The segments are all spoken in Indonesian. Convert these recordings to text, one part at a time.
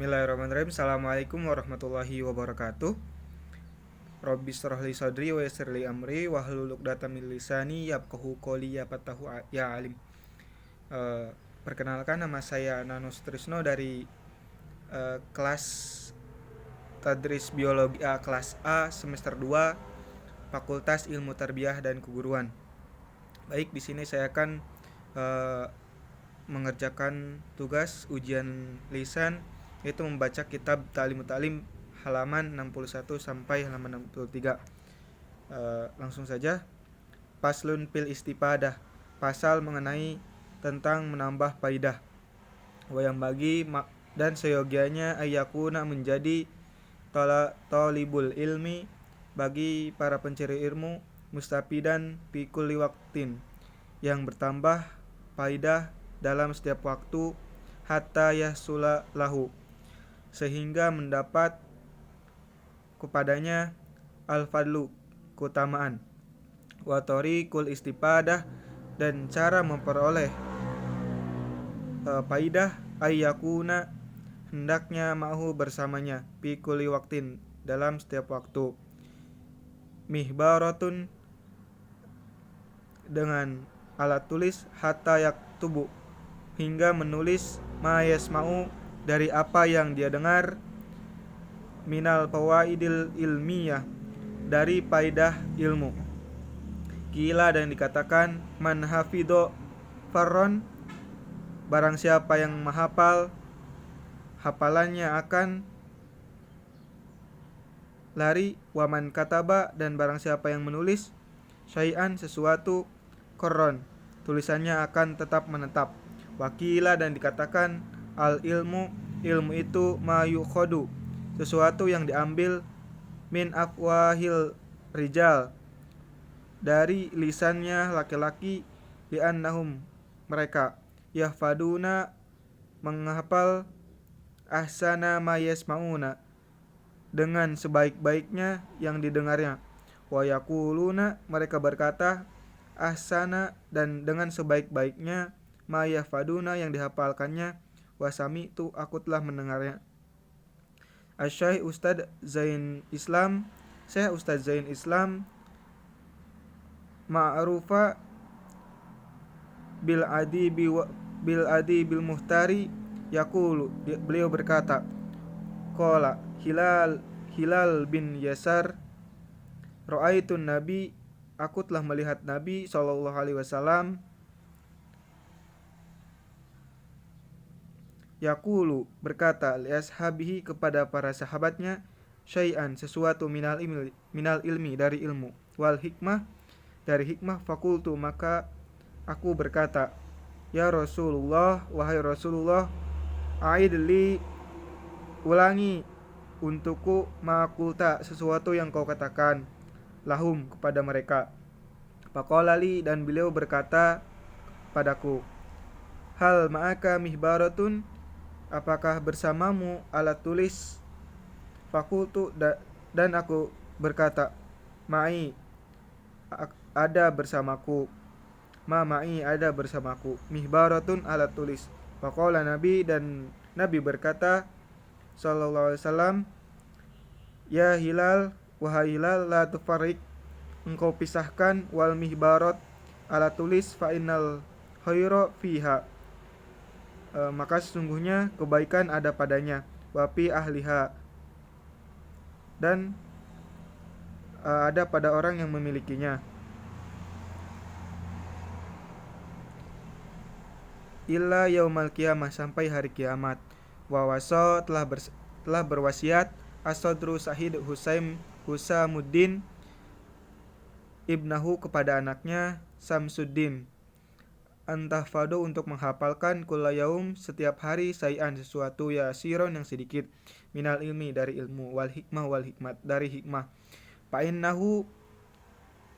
Bismillahirrahmanirrahim. Assalamualaikum warahmatullahi wabarakatuh. Rabbi shrah li sadri wa yassir li amri wahlul 'uqdatam min lisani yafqahu qawli ya alim. Perkenalkan, nama saya Nano Sutrisno dari kelas Tadris Biologi A kelas A semester 2 Fakultas Ilmu Tarbiyah dan Keguruan. Baik, di sini saya akan mengerjakan tugas ujian lisan, yaitu membaca kitab Ta'limut Ta'lim halaman 61 sampai halaman 63. Langsung saja. Faslun fil istifadah, pasal mengenai tentang menambah faidah. Wa yang bagi dan seyogianya ayyakuna menjadi talibul ilmi bagi para pencari ilmu mustafidan fi kulli waqtin, yang bertambah faidah dalam setiap waktu, hatta yahsula lahu, sehingga mendapat kepadanya al-fadlu, keutamaan, wa tariqul istifadah, dan cara memperoleh faidah, ayyakuna hendaknya ma'hu bersamanya, fi kulli waqtin dalam setiap waktu, mihbaratun dengan alat tulis, hatta yaktubu hingga menulis, ma yasma'u dari apa yang dia dengar, minal fawaidil ilmiyah dari faidah ilmu. Kila, dan dikatakan, man hafidho farron, barang siapa yang menghafal, hafalannya akan lari, waman kataba, dan barang siapa yang menulis syai'an sesuatu, korron, tulisannya akan tetap menetap. Wakila, dan dikatakan, al ilmu itu ma yukhadu, sesuatu yang diambil, min afwahil rijal, dari lisannya laki-laki, li'annahum mereka, yahfaduna menghafal, ahsana ma yasma'una dengan sebaik-baiknya yang didengarnya, wa yaquluna mereka berkata, ahsana dan dengan sebaik-baiknya, ma yahfaduna yang dihafalkannya, wa sami'tu aku telah mendengarnya. Asy-Syaikh Ustadz Zain Islam, Syekh Ustadz Zain Islam ma'rufa bil adi bil muhtari yaqulu, beliau berkata, qala Hilal bin Yasar, ra'aitun nabi, aku telah melihat Nabi sallallahu alaihi wasallam, yaqulu berkata, li ashabihi kepada para sahabatnya, syai'an sesuatu, minal ilmi dari ilmu, wal hikmah dari hikmah, fakultu maka aku berkata, ya Rasulullah, wahai Rasulullah, aidli ulangi untukku, ma'kulta sesuatu yang kau katakan, lahum kepada mereka. Faqalali, dan beliau berkata padaku, hal ma'aka mihbaratun, apakah bersamamu alat tulis? Fakultu, dan aku berkata, ma'i ada bersamaku, ma'i ada bersamaku, mihbaratun alat tulis. Faqala Nabi, dan Nabi berkata sallallahu alaihi wasallam, ya Hilal, wahai Hilal, la tufarik, engkau pisahkan, wal mihbarat alat tulis, fa innal khaira fiha, maka sesungguhnya kebaikan ada padanya, wapi ahliha, dan ada pada orang yang memilikinya. Illa yaumal qiyamah, sampai hari kiamat. Wawasa telah berwasiat as-sadru Sahid Husamuddin ibnahu kepada anaknya Samsuddin, antahfadu untuk menghafalkan, kulla yaum setiap hari, sayan sesuatu, yasiron yang sedikit, minal ilmi dari ilmu, wal hikmah dari hikmah, fa'innahu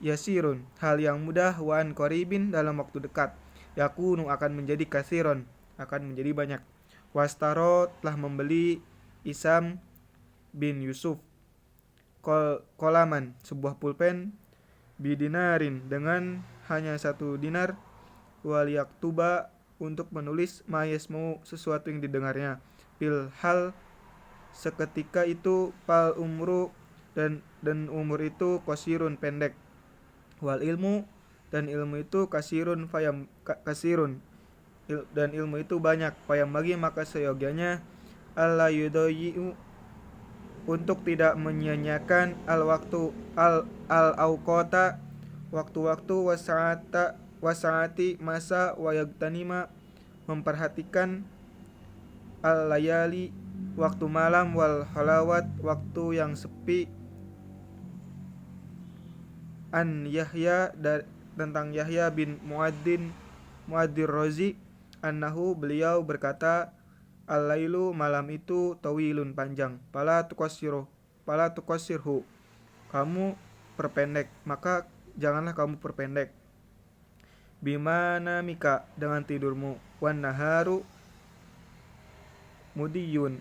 yasirun hal yang mudah, wa an qaribin dalam waktu dekat, yakunu akan menjadi kasiron akan menjadi banyak. Wastaro telah membeli Isam bin Yusuf kolaman sebuah pulpen, bidinarin dengan hanya 1 dinar, wal yaktuba untuk menulis mayasmu sesuatu yang didengarnya, fil hal seketika itu pal umru dan umur itu qasirun pendek, wal ilmu dan ilmu itu kasirun dan ilmu itu banyak, payam bagi maka seyogianya alla yudoyi'u untuk tidak menyia-nyiakan al auqata waktu-waktu wasaati masa wayagtanima memperhatikan al layali waktu malam wal halawat waktu yang sepi an Yahya tentang Yahya bin Muadzir Razi annahu beliau berkata al-lailu malam itu tawilun panjang pala tukasirhu kamu perpendek maka janganlah kamu perpendek bimana mika dengan tidurmu wan naharu mudiun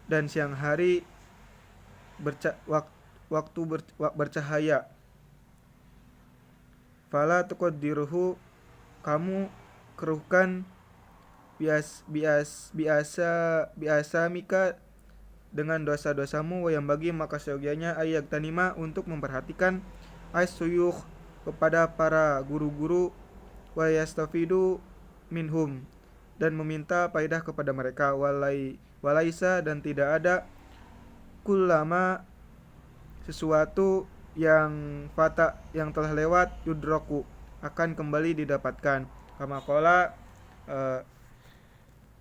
dan siang hari bercahaya fala tuqaddiruhu kamu keruhkan biasa mika dengan dosa-dosamu yang bagi maka seyogianya ayat tanima untuk memperhatikan asyuyukh kepada para guru-guru wa yastafidu minhum dan meminta faedah kepada mereka walaisa dan tidak ada kullama sesuatu yang telah lewat yudraku akan kembali didapatkan kama qala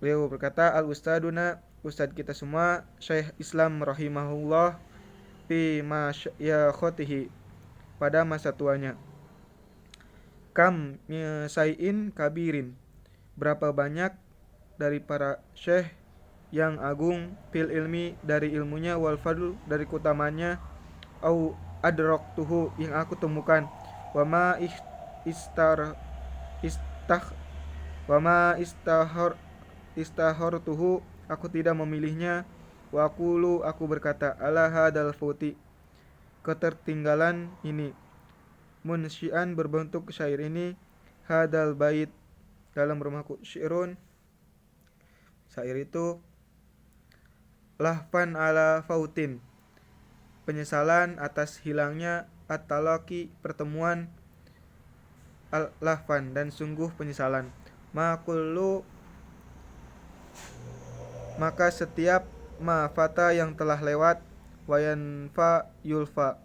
beliau berkata al ustaduna ustadz kita semua Syekh Islam rahimahullah fi masyakhatihi pada masa tuanya kam sayin kabirin berapa banyak dari para syekh yang agung fil ilmi dari ilmunya wal fadl dari keutamanya au adraktuhu yang aku temukan wama istahartuhu aku tidak memilihnya wa aku berkata ala hadal futi ketertinggalan ini munsyian berbentuk syair ini hadal bait dalam rumahku syairun syair itu lahfan ala fautin penyesalan atas hilangnya at-talaqi pertemuan al-lahfan dan sungguh penyesalan maka setiap fata yang telah lewat wayanfa yulfa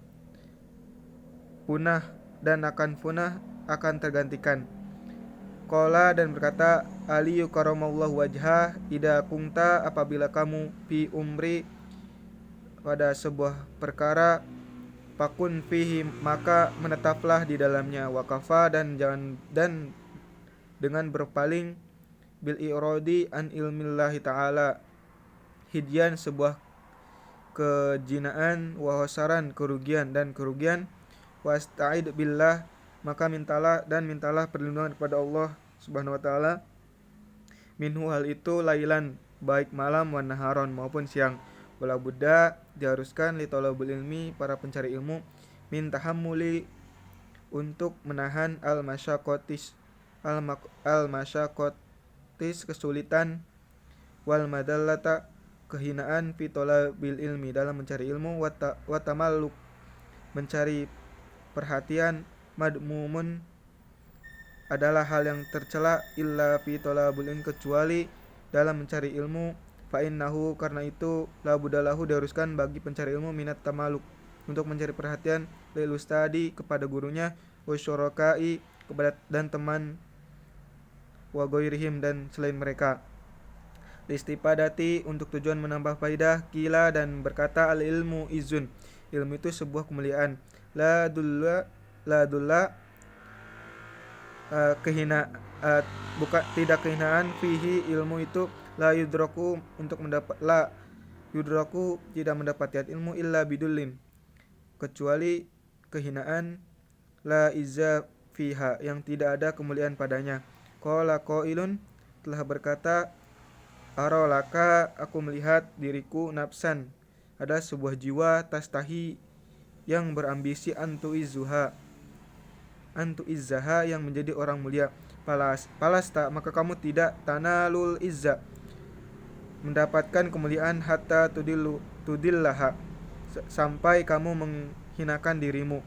punah dan akan punah akan tergantikan qala dan berkata aliyu karamallahu wajhah ida kunta apabila kamu fi umri pada sebuah perkara pakun fihi maka menetaplah di dalamnya wakafa dan dengan berpaling bil iradi an ilmillahi ta'ala hidyan sebuah kejinaan wa hasaran kerugian wasta'id billah maka mintalah perlindungan kepada Allah Subhanahu wa taala minhu hal itu lailan baik malam wa naharon maupun siang wala budda diharuskan li talabul ilmi para pencari ilmu min tahammuli untuk menahan al masyaqatis kesulitan wal madallata kehinaan fi talabil ilmi dalam mencari ilmu wa tamalluk mencari perhatian madmumun adalah hal yang tercela illa fi talabul ilmi kecuali dalam mencari ilmu fa innahu karena itu la budalahu diharuskan bagi pencari ilmu minat tamaluk untuk mencari perhatian lil ustadi kepada gurunya wa syurakai kepada dan teman wa ghairihim dan selain mereka listipadati untuk tujuan menambah faidah kila dan berkata al ilmu izun ilmu itu sebuah kemuliaan la dulla tidak kehinaan fihi ilmu itu la yudraku tidak mendapatkan ilmu illa bidullin kecuali kehinaan la izza fiha yang tidak ada kemuliaan padanya qala qailun telah berkata arolaka aku melihat diriku nafsan ada sebuah jiwa tastahi yang berambisi antu izzaha yang menjadi orang mulia palasta maka kamu tidak tanalul izza mendapatkan kemuliaan hatta tudillaha, sampai kamu menghinakan dirimu.